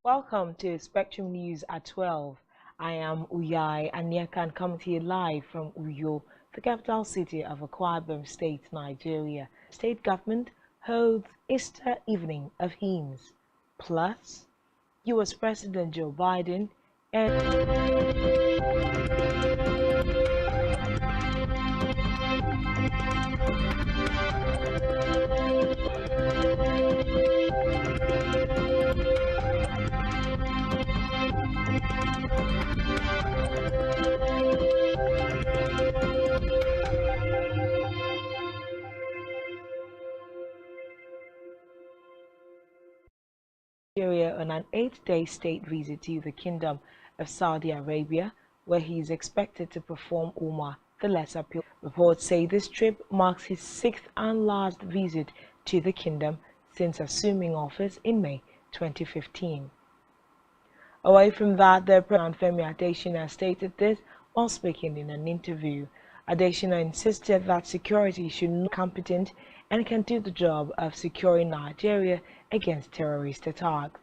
Welcome to Spectrum News at 12. I am Uyai and I can come to you live from Uyo, the capital city of Akwa Ibom State, Nigeria. State government holds Easter evening of hymns. Plus, US President Joe Biden and Nigeria on an 8-day state visit to the Kingdom of Saudi Arabia, where he is expected to perform Umrah, the lesser pilgrimage. Reports say this trip marks his 6th and last visit to the kingdom since assuming office in May 2015. Away from that, the President Femi Adesina stated this while speaking in an interview. Adesina insisted that security should be competent and can do the job of securing Nigeria against terrorist attacks.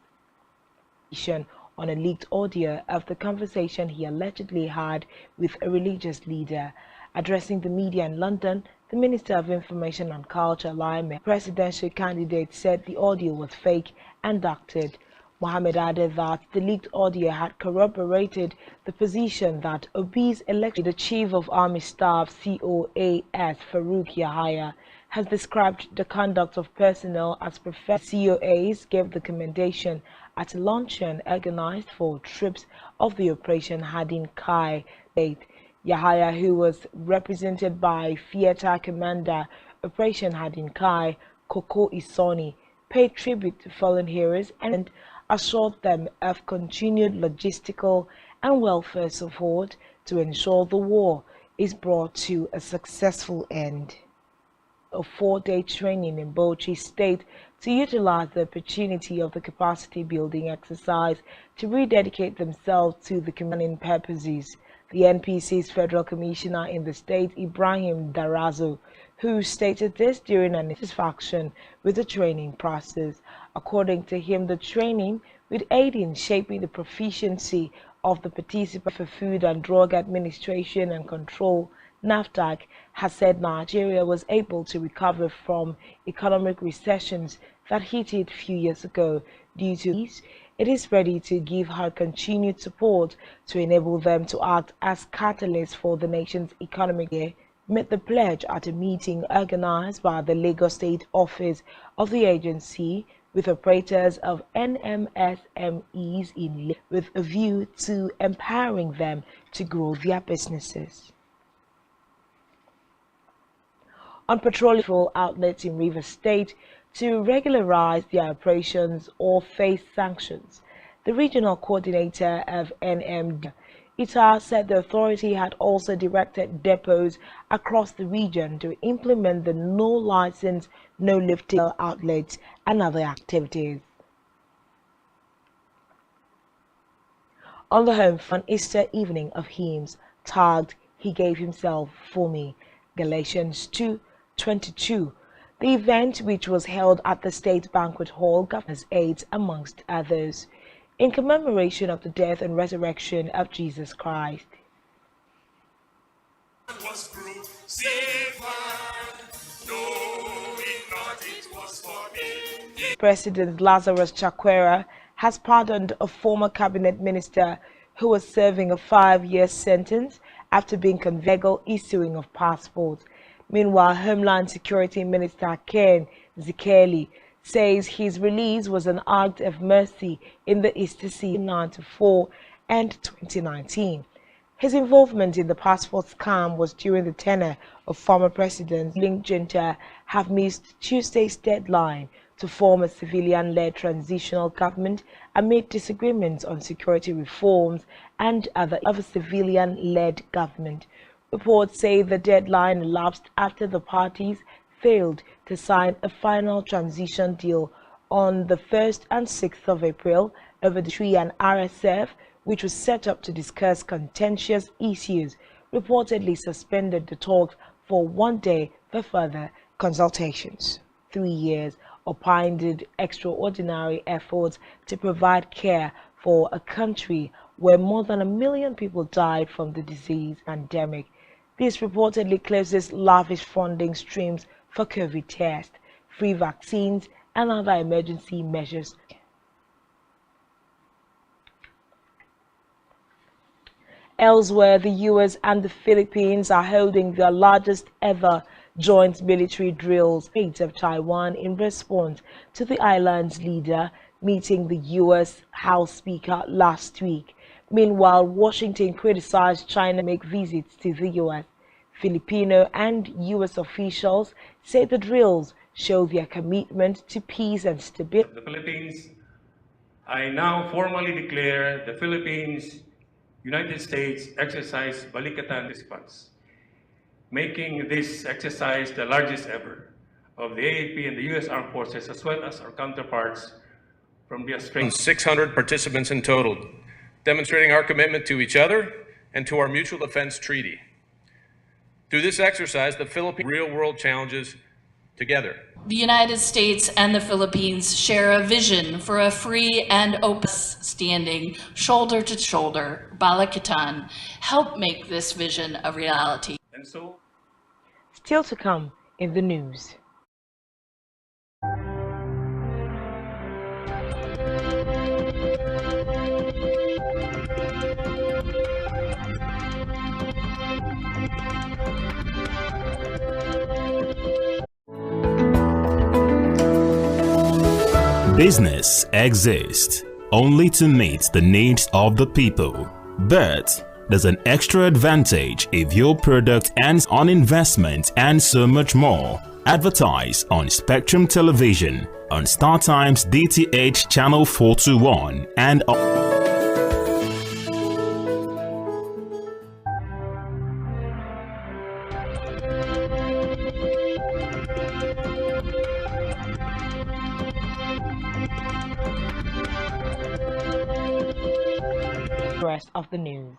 On a leaked audio of the conversation he allegedly had with a religious leader. Addressing the media in London, the Minister of Information and Culture, Laime, presidential candidate, said the audio was fake and doctored. Mohammed added that the leaked audio had corroborated the position that Obi's election, the Chief of Army Staff, COAS Farouk Yahaya, has described the conduct of personnel as professional. COAs gave the commendation at a luncheon organized for troops of the Operation Hadin Kai state. Yahaya, who was represented by Theater Commander Operation Hadin Kai, Koko Isoni, paid tribute to fallen heroes and assured them of continued logistical and welfare support to ensure the war is brought to a successful end. A 4-day training in Bauchi State to utilize the opportunity of the capacity building exercise to rededicate themselves to the community purposes. The NPC's Federal Commissioner in the state, Ibrahim Darazo, who stated this during an satisfaction with the training process. According to him, the training would aid in shaping the proficiency of the participants. For Food and Drug Administration and Control, NAFDAC, has said Nigeria was able to recover from economic recessions that hit it a few years ago. Due to these, it is ready to give her continued support to enable them to act as catalysts for the nation's economic year. Made the pledge at a meeting organized by the Lagos State Office of the agency with operators of NMSMEs in Lagos, with a view to empowering them to grow their businesses. On petroleum outlets in Rivers State to regularize their operations or face sanctions, the regional coordinator of NMD Ita said the authority had also directed depots across the region to implement the no license, no lifting outlets and other activities. On the home front, Easter evening of hymns tagged "He Gave Himself for Me," Galatians 2:22. The event, which was held at the State Banquet Hall, Governor's Aids amongst others, in commemoration of the death and resurrection of Jesus Christ. President Lazarus Chakwera has pardoned a former cabinet minister who was serving a 5-year sentence after being convicted of issuing of passports. Meanwhile, Homeland Security Minister Ken Zikeli says his release was an act of mercy in the Easter season 1994 and 2019. His involvement in the passport scam was during the tenure of former President Link Junta have missed Tuesday's deadline to form a civilian-led transitional government amid disagreements on security reforms and other of a civilian-led government. Reports say the deadline elapsed after the parties failed to sign a final transition deal on the 1st and 6th of April over the tree and RSF, which was set up to discuss contentious issues, reportedly suspended the talks for one day for further consultations. 3 years opined extraordinary efforts to provide care for a country where more than 1 million people died from the disease pandemic. This reportedly closes lavish funding streams for COVID tests, free vaccines, and other emergency measures. Elsewhere, the US and the Philippines are holding their largest ever joint military drills of Taiwan in response to the island's leader meeting the US House Speaker last week. Meanwhile, Washington criticized China make visits to the US. Filipino and US officials say the drills show their commitment to peace and stability. The Philippines, I now formally declare the Philippines United States exercise Balikatan response, making this exercise the largest ever of the AFP and the U.S. Armed Forces, as well as our counterparts from the Australian. 600 participants in total, demonstrating our commitment to each other and to our mutual defense treaty. Through this exercise, the Philippines real-world challenges together. The United States and the Philippines share a vision for a free and open standing, shoulder-to-shoulder Balikatan. Help make this vision a reality. And so, still to come in the news. Business exists only to meet the needs of the people, but there's an extra advantage if your product earns on investment and so much more. Advertise on Spectrum Television, on StarTime's DTH Channel 421 and rest of the news.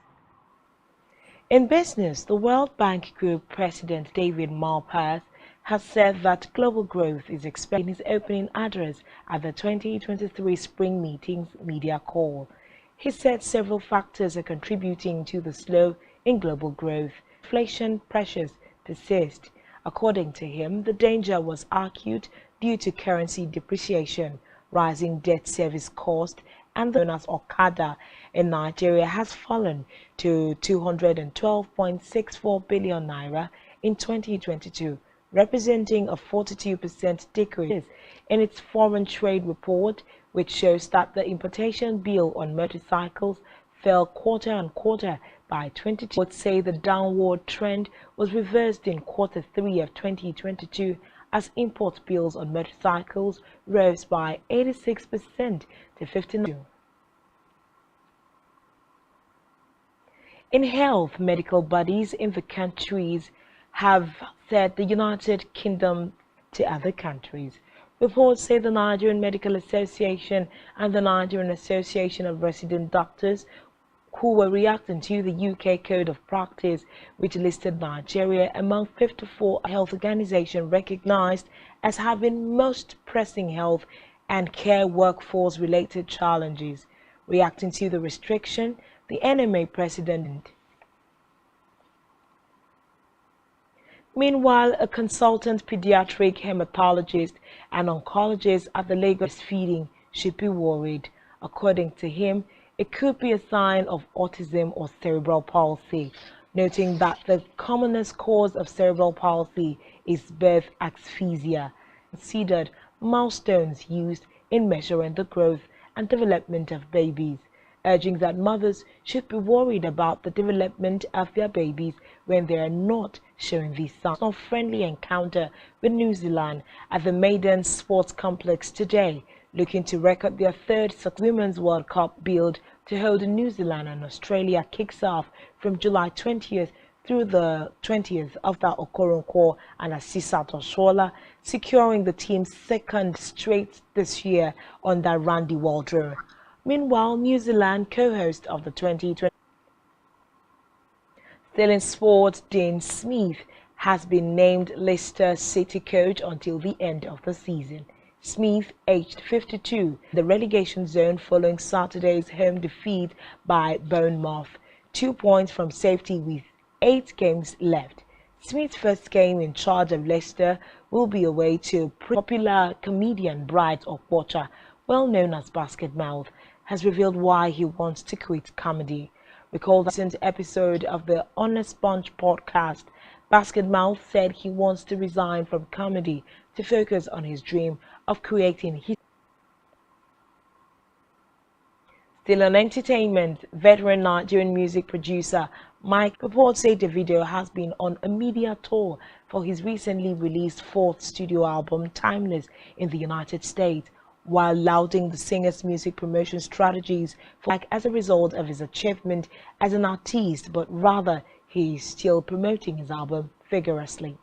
In business, the World Bank Group President David Malpass has said that global growth is expected in his opening address at the 2023 Spring Meetings media call. He said several factors are contributing to the slow in global growth. Inflation pressures persist. According to him, the danger was acute due to currency depreciation, rising debt service cost, and the known as Okada in Nigeria has fallen to 212.64 billion naira in 2022, representing a 42% decrease in its foreign trade report, which shows that the importation bill on motorcycles fell quarter on quarter by 22%. Would say the downward trend was reversed in quarter 3 of 2022 as import bills on motorcycles rose by 86% to 59%. In health, medical bodies in the countries have said the United Kingdom to other countries. Reports say the Nigerian Medical Association and the Nigerian Association of Resident Doctors, who were reacting to the UK Code of Practice, which listed Nigeria among 54 health organizations recognized as having most pressing health and care workforce-related challenges. Reacting to the restriction, the NMA president. Meanwhile, a consultant pediatric hematologist and oncologist at the Lagos feeding should be worried. According to him, it could be a sign of autism or cerebral palsy, noting that the commonest cause of cerebral palsy is birth asphyxia, considered milestones used in measuring the growth and development of babies, urging that mothers should be worried about the development of their babies when they are not showing these signs. A friendly encounter with New Zealand at the Maiden Sports Complex today, looking to record their third Women's World Cup build to hold in New Zealand and Australia, kicks off from July 20th through the 20th after Okoronkwo and Asisat Oshola, securing the team's second straight this year under Randy Waldron. Meanwhile, New Zealand, co-host of the 2020 Still in sport, Dean Smith has been named Leicester City coach until the end of the season. Smith, aged 52, the relegation zone following Saturday's home defeat by Bournemouth, 2 points from safety with 8 games left. Smith's first game in charge of Leicester will be away to popular comedian Bright Okwocha, well known as Basket Mouth, has revealed why he wants to quit comedy. Recall the recent episode of the Honest Bunch podcast, Basket Mouth said he wants to resign from comedy to focus on his dream of creating his. Still on entertainment, veteran Nigerian music producer Mike reports say Davido has been on a media tour for his recently released fourth studio album, Timeless, in the United States, while lauding the singer's music promotion strategies as a result of his achievement as an artist, but rather he is still promoting his album vigorously.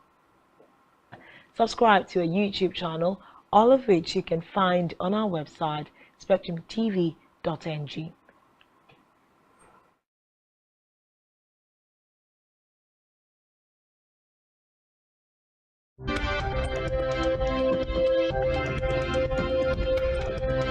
Subscribe to our YouTube channel, all of which you can find on our website, spectrumtv.ng.